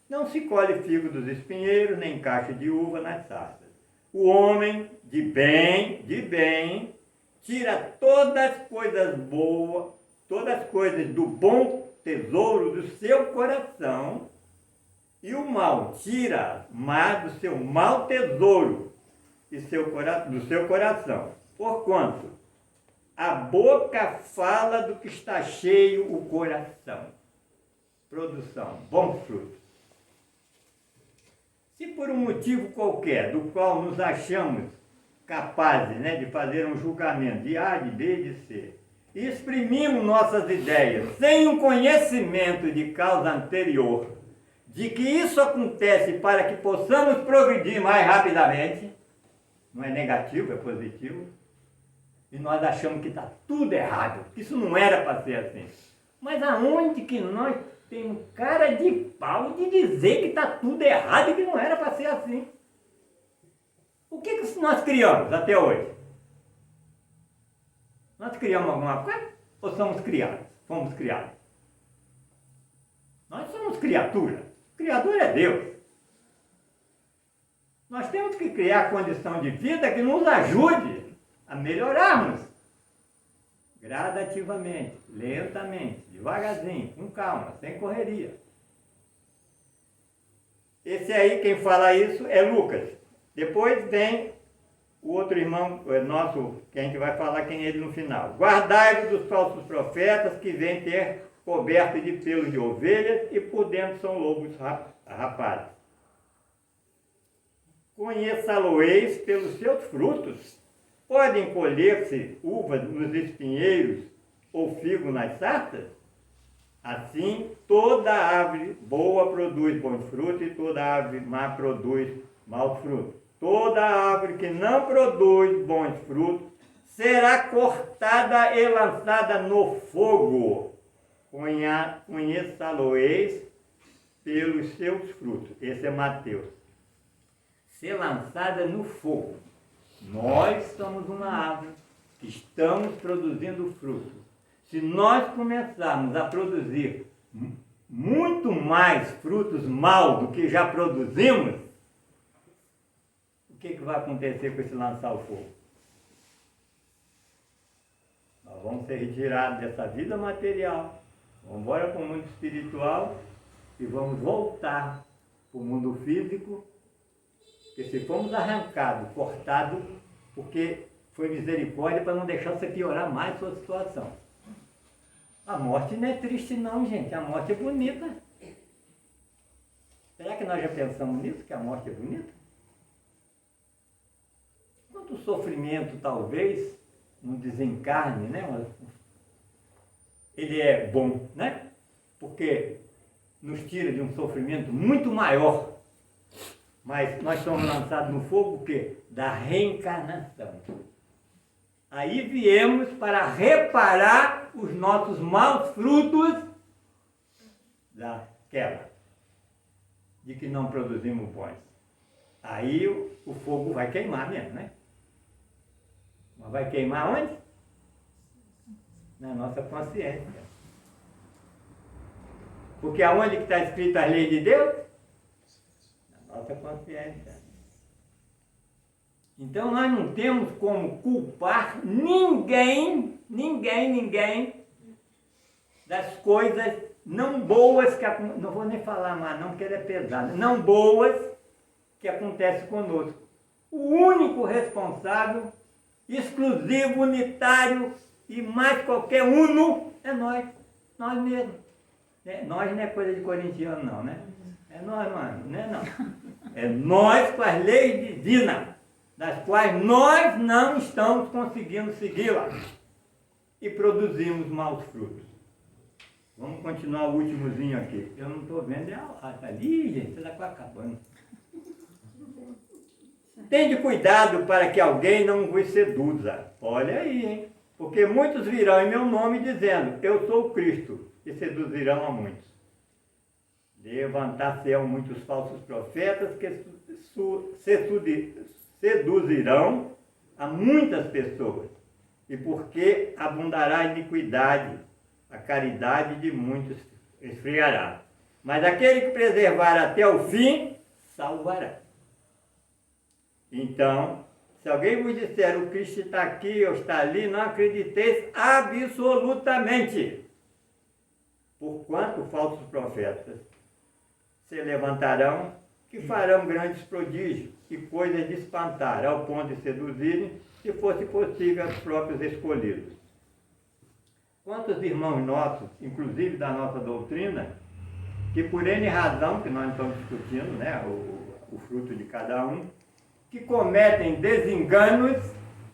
Não se colhe figo dos espinheiros, nem cacho de uva nas sarças. O homem de bem, tira todas as coisas boas, todas as coisas do bom tesouro do seu coração, e o mal tira mais do seu mau tesouro do seu coração. Porquanto a boca fala do que está cheio o coração. Produção, bons frutos. Se por um motivo qualquer, do qual nos achamos capazes, de fazer um julgamento de A, de B, de C, e exprimimos nossas ideias sem um conhecimento de causa anterior, de que isso acontece para que possamos progredir mais rapidamente, não é negativo, é positivo, e nós achamos que está tudo errado, que isso não era para ser assim. Mas aonde que nós temos cara de pau de dizer que está tudo errado e que não era para ser assim? O que nós criamos até hoje? Nós criamos alguma coisa ou somos criados? Fomos criados? Nós somos criaturas. Criador é Deus. Nós temos que criar condição de vida que nos ajude a melhorarmos gradativamente, lentamente, devagarzinho, com calma, sem correria. Esse aí, quem fala isso é Lucas. Depois vem o outro irmão nosso, que a gente vai falar quem é ele no final. Guardai-vos dos falsos profetas que vêm ter coberto de pelos de ovelhas e por dentro são lobos rapazes. Conheçá-lo-eis pelos seus frutos. Podem colher-se uvas nos espinheiros ou figo nas sarças? Assim, toda árvore boa produz bons frutos e toda árvore má produz maus frutos. Toda árvore que não produz bons frutos será cortada e lançada no fogo. Conheçá-lo-eis pelos seus frutos. Esse é Mateus. Ser lançada no fogo. Nós somos uma árvore que estamos produzindo frutos. Se nós começarmos a produzir muito mais frutos maus do que já produzimos, o que vai acontecer com esse lançar o fogo? Nós vamos ser retirados dessa vida material, vamos embora para o mundo espiritual e vamos voltar para o mundo físico, porque se formos arrancados, cortados, porque foi misericórdia para não deixar você piorar mais a sua situação. A morte não é triste não, gente, a morte é bonita. Será que nós já pensamos nisso, que a morte é bonita? Quanto sofrimento, talvez, um desencarne, ele é bom, porque nos tira de um sofrimento muito maior. Mas nós somos lançados no fogo o quê? Da reencarnação. Aí viemos para reparar os nossos maus frutos da queda, de que não produzimos bons. Aí o fogo vai queimar mesmo, Mas vai queimar onde? Na nossa consciência. Porque aonde que está escrita a lei de Deus? Na nossa consciência. Então nós não temos como culpar ninguém das coisas não boas que acontecem. Não vou nem falar mais, não, porque ele é pesado. Não boas que acontecem conosco. O único responsável, exclusivo, unitário e mais qualquer uno é nós. Nós mesmos. Nós não é coisa de corintiano não, É nós, mano, não. É nós com as leis divinas, das quais nós não estamos conseguindo segui-las e produzimos maus frutos. Vamos continuar o últimozinho aqui. Eu não estou vendo, está ali, gente, você está quase acabando. Tende cuidado para que alguém não vos seduza. Olha aí, hein? Porque muitos virão em meu nome dizendo, eu sou o Cristo, e seduzirão a muitos. Levantar-se-ão muitos falsos profetas que seduzirão a muitas pessoas. E porque abundará a iniquidade, a caridade de muitos esfriará. Mas aquele que preservar até o fim, salvará. Então, se alguém vos disser o Cristo está aqui ou está ali, não acrediteis absolutamente. Porquanto falsos profetas se levantarão, que farão grandes prodígios e coisas de espantar, ao ponto de seduzirem, se fosse possível, os próprios escolhidos. Quantos irmãos nossos, inclusive da nossa doutrina, que por N razão, que nós não estamos discutindo, né, o fruto de cada um, que cometem desenganos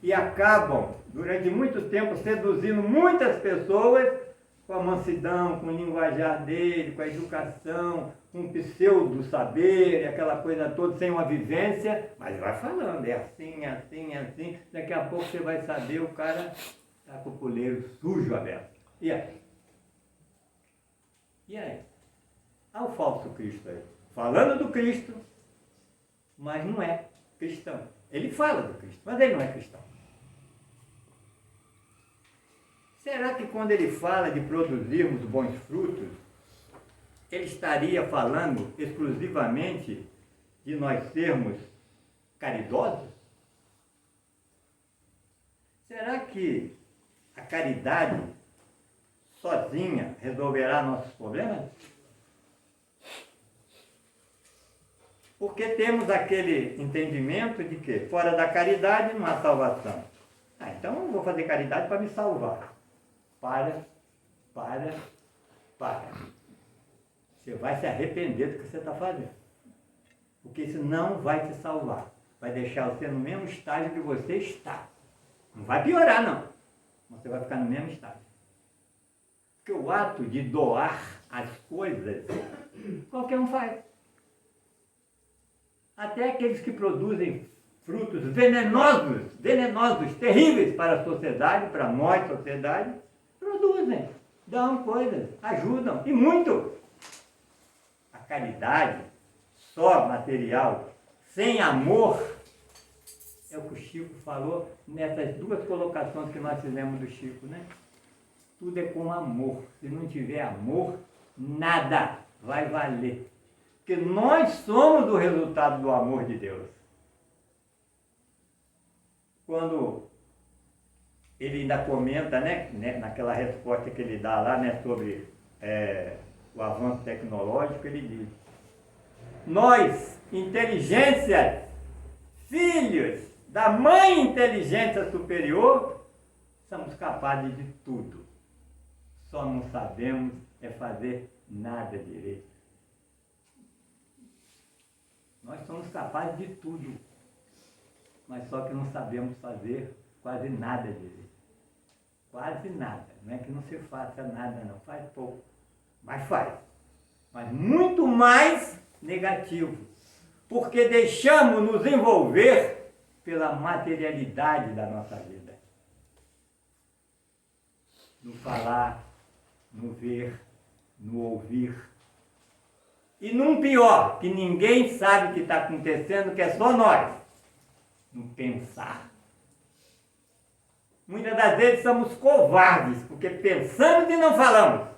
e acabam, durante muito tempo, seduzindo muitas pessoas com a mansidão, com o linguajar dele, com a educação, com o pseudo-saber, aquela coisa toda, sem uma vivência, mas vai falando, é assim, assim, assim, daqui a pouco você vai saber, o cara está com o puleiro sujo aberto. E aí? E aí? Há o falso Cristo aí, falando do Cristo, mas não é cristão. Ele fala do Cristo, mas ele não é cristão. Será que quando ele fala de produzirmos bons frutos, ele estaria falando exclusivamente de nós sermos caridosos? Será que a caridade sozinha resolverá nossos problemas? Porque temos aquele entendimento de que fora da caridade não há salvação. Então eu vou fazer caridade para me salvar. Para. Você vai se arrepender do que você está fazendo. Porque isso não vai te salvar. Vai deixar você no mesmo estágio que você está. Não vai piorar, não. Você vai ficar no mesmo estágio. Porque o ato de doar as coisas, qualquer um faz. Até aqueles que produzem frutos venenosos, terríveis para a sociedade, para nós, sociedade, produzem, dão coisas, ajudam, e muito. A caridade, só material, sem amor, é o que o Chico falou nessas duas colocações que nós fizemos do Chico, né? Tudo é com amor. Se não tiver amor, nada vai valer. Porque nós somos o resultado do amor de Deus. Quando ele ainda comenta, né, naquela resposta que ele dá lá, né, sobre o avanço tecnológico, ele diz: nós, inteligências, filhos da mãe inteligência superior, somos capazes de tudo. Só não sabemos fazer nada direito. Nós somos capazes de tudo, mas só que não sabemos fazer quase nada direito. Quase nada. Não é que não se faça nada, não. Faz pouco, mas faz. Mas muito mais negativo. Porque deixamos nos envolver pela materialidade da nossa vida. No falar, no ver, no ouvir. E num pior, que ninguém sabe o que está acontecendo, que é só nós. No pensar. Muitas das vezes somos covardes, porque pensamos e não falamos.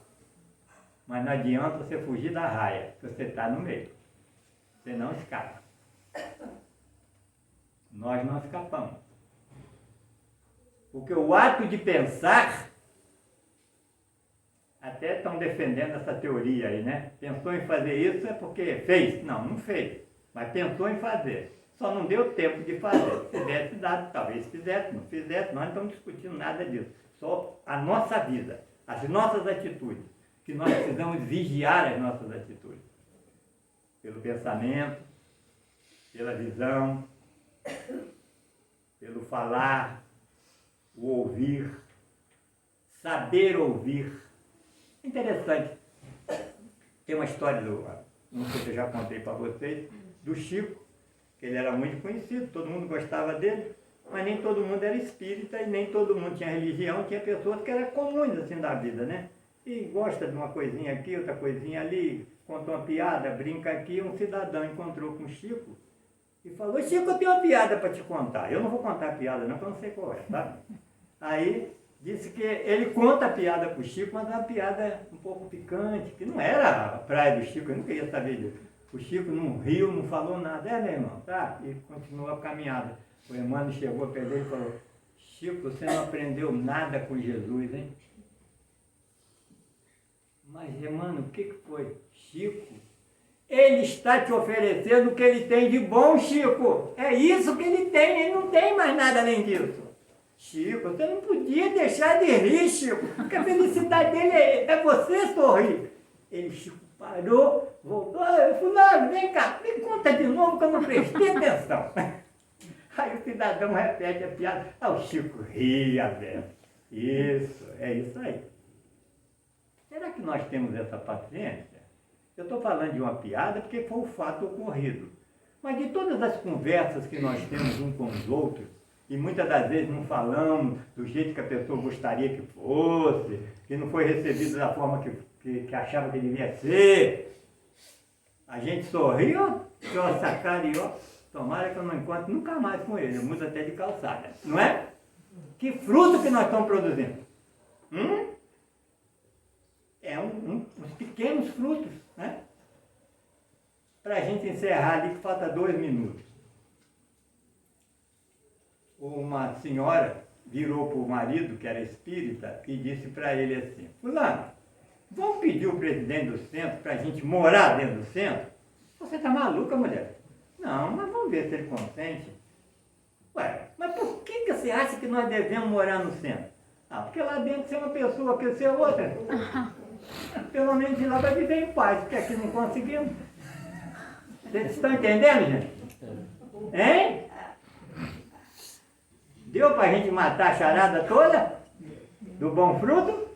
Mas não adianta você fugir da raia, que você está no meio. Você não escapa. Nós não escapamos. Porque o ato de pensar, até estão defendendo essa teoria aí, né? Pensou em fazer isso é porque fez. Não, não fez. Mas pensou em fazer. Só não deu tempo de fazer. Se tivesse dado, talvez fizesse, não fizesse, nós não estamos discutindo nada disso. Só a nossa vida, as nossas atitudes, que nós precisamos vigiar as nossas atitudes. Pelo pensamento, pela visão, pelo falar, o ouvir, saber ouvir. Interessante. Tem uma história, não sei se eu já contei para vocês, do Chico, que ele era muito conhecido, todo mundo gostava dele, mas nem todo mundo era espírita e nem todo mundo tinha religião, tinha pessoas que eram comuns assim da vida, né? E gosta de uma coisinha aqui, outra coisinha ali, conta uma piada, brinca aqui. Um cidadão encontrou com o Chico e falou: Chico, eu tenho uma piada para te contar. Eu não vou contar a piada não, porque eu não sei qual é, tá? Aí disse que ele conta a piada para o Chico, mas é uma piada um pouco picante, que não era a praia do Chico, eu não queria saber disso. O Chico não riu, não falou nada, meu irmão, tá? E continuou a caminhada. O Emmanuel chegou perto dele e falou, Chico, você não aprendeu nada com Jesus, hein? Mas, Emmanuel, o que foi? Chico, ele está te oferecendo o que ele tem de bom, Chico. É isso que ele não tem mais nada além disso. Chico, você não podia deixar de rir, Chico, porque a felicidade dele é você sorrir. Ele, Chico, parou, voltou, fulano, vem cá, me conta de novo que eu não prestei atenção. Aí o cidadão repete a piada, o Chico ria, velho. Isso, é isso aí. Será que nós temos essa paciência? Eu estou falando de uma piada porque foi um fato ocorrido. Mas de todas as conversas que nós temos uns com os outros, e muitas das vezes não falamos do jeito que a pessoa gostaria que fosse, que não foi recebido da forma que achava que devia ser, a gente sorriu, tirou essa cara e ó, tomara que eu não encontro nunca mais com ele, eu mudo até de calçada, não é? Que fruto que nós estamos produzindo? É uns pequenos frutos, né? Para a gente encerrar ali, que falta 2 minutos. Uma senhora virou para o marido, que era espírita, e disse para ele assim, fulano, vamos pedir o presidente do centro para a gente morar dentro do centro? Você está maluca, mulher? Não, mas vamos ver se ele consente. Ué, mas por que você acha que nós devemos morar no centro? Porque lá dentro você é uma pessoa, que você é outra. Pelo menos de lá vai viver em paz, porque aqui não conseguimos. Vocês estão entendendo, gente? Hein? Deu para a gente matar a charada toda? Do bom fruto?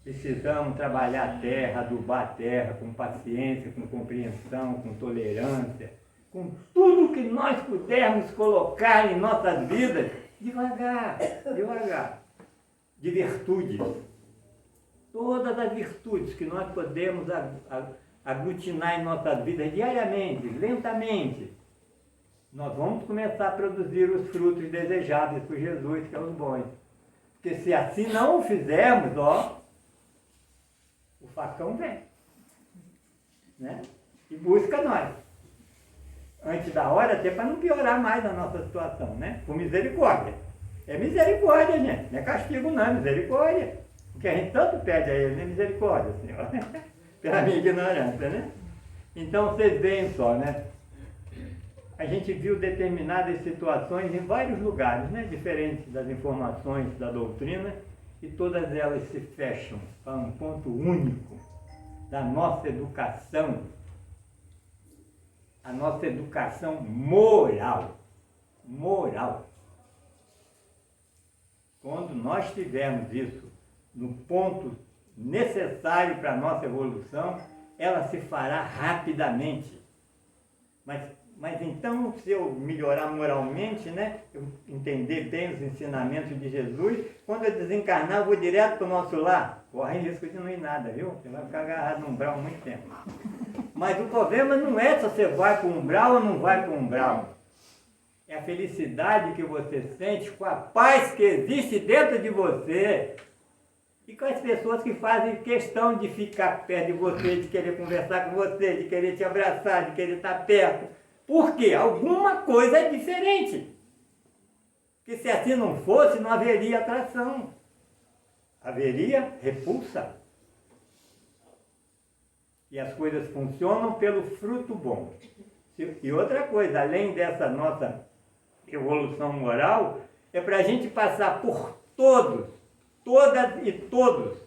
Precisamos trabalhar a terra, adubar a terra com paciência, com compreensão, com tolerância, com tudo que nós pudermos colocar em nossas vidas, devagar, devagar, de virtudes. Todas as virtudes que nós podemos aglutinar em nossas vidas diariamente, lentamente, nós vamos começar a produzir os frutos desejáveis por Jesus, que é os bons. Porque se assim não o fizermos, ó, o facão vem, né? E busca nós. Antes da hora, até para não piorar mais a nossa situação, né? Com misericórdia. É misericórdia, gente. Não é castigo, não, é misericórdia. O que a gente tanto pede a ele, né? Misericórdia, Senhor. Pela minha ignorância, né? Então, vocês veem só, né? A gente viu determinadas situações em vários lugares, né? Diferentes das informações da doutrina, e todas elas se fecham para um ponto único da nossa educação, a nossa educação moral. Moral. Quando nós tivermos isso no ponto necessário para a nossa evolução, ela se fará rapidamente. Mas então, se eu melhorar moralmente, né, eu entender bem os ensinamentos de Jesus, quando eu desencarnar, eu vou direto para o nosso lar. Corre risco de não ir nada, viu? Você vai ficar agarrado no umbral muito tempo. Mas o problema não é se você vai para o umbral ou não vai para o umbral. É a felicidade que você sente com a paz que existe dentro de você. E com as pessoas que fazem questão de ficar perto de você, de querer conversar com você, de querer te abraçar, de querer estar perto. Por quê? Alguma coisa é diferente. Porque se assim não fosse, não haveria atração. Haveria repulsa. E as coisas funcionam pelo fruto bom. E outra coisa, além dessa nossa evolução moral, é para a gente passar por todas e todos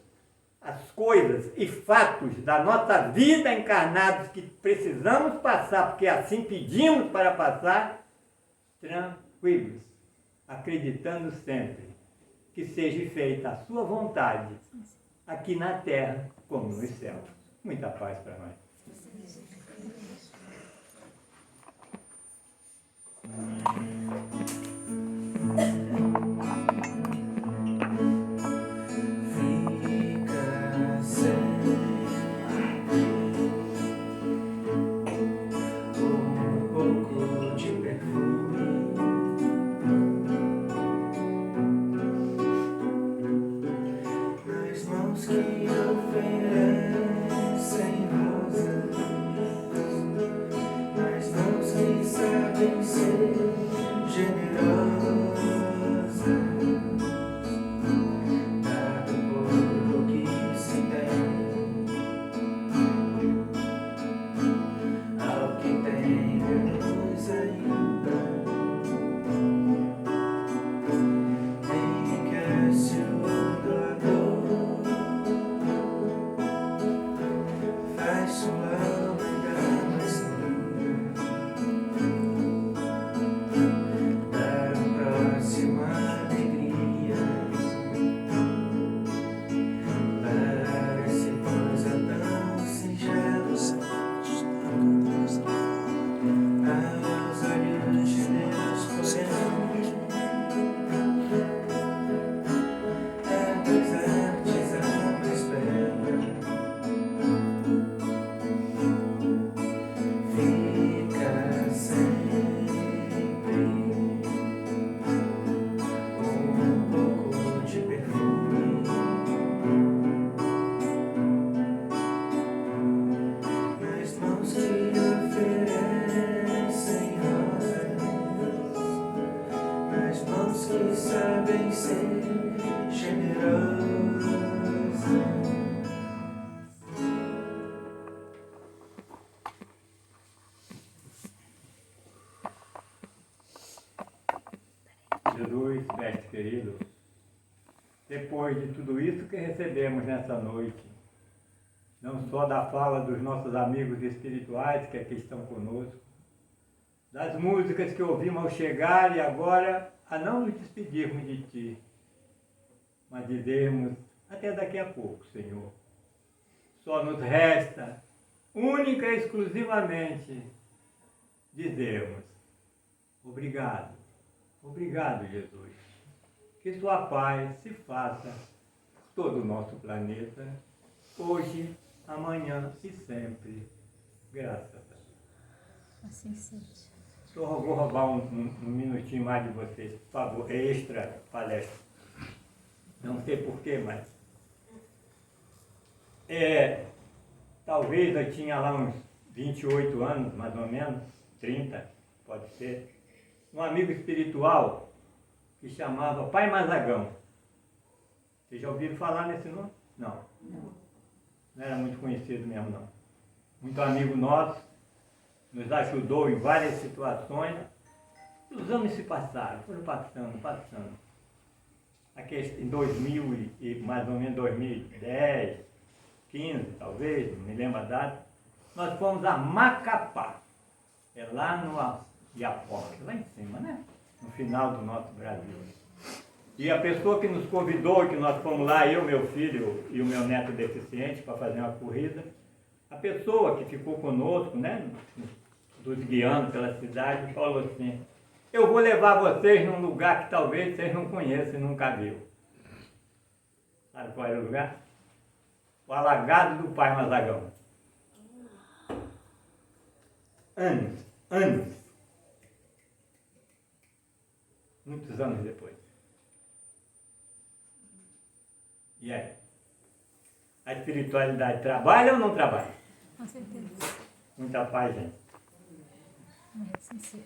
as coisas e fatos da nossa vida encarnados que precisamos passar, porque assim pedimos para passar, tranquilos, acreditando sempre que seja feita a sua vontade, aqui na terra como nos céus. Muita paz para nós. sabem ser generosas, dado pouco que se tem ao que tem menos ainda. Enriquece o doador, faz sua alma mais pura, dar ao próximo alegria. Parece coisa tão singela aos olhos de Deus, porém é das artes a mais bela. Fica sempre um pouco de perfume nas mãos que oferecem rosas, nas mãos que sabem ser generosas. Jesus, mestre querido, depois de tudo isso que recebemos nessa noite, não só da fala dos nossos amigos espirituais que aqui estão conosco, das músicas que ouvimos ao chegar e agora a não nos despedirmos de Ti, mas dizermos até daqui a pouco, Senhor. Só nos resta, única e exclusivamente, dizermos obrigado, obrigado, Jesus. Que Sua paz se faça todo o nosso planeta, hoje, amanhã e sempre. Graças a Deus. Assim seja. Vou roubar um minutinho mais de vocês, por favor, extra palestra. Não sei porquê, mas... talvez eu tinha lá uns 28 anos, mais ou menos, 30, pode ser. Um amigo espiritual que chamava Pai Mazagão. Vocês já ouviram falar nesse nome? Não. Não era muito conhecido mesmo, não. Muito amigo nosso, nos ajudou em várias situações. Os anos se passaram, foram passando. Aqui em 2000 e mais ou menos 2010, 15 talvez, não me lembro a data, nós fomos a Macapá. É lá no Iapoque, lá em cima, né? No final do nosso Brasil. E a pessoa que nos convidou, que nós fomos lá, eu, meu filho e o meu neto deficiente, para fazer uma corrida, a pessoa que ficou conosco, né, nos guiando pela cidade, falou assim: eu vou levar vocês num lugar que talvez vocês não conheçam e nunca viram. Sabe qual era o lugar? O Alagado do Pai Mazagão. Anos. Muitos anos depois. E aí? A espiritualidade trabalha ou não trabalha? Com certeza. Muita paz, gente. Assim seja.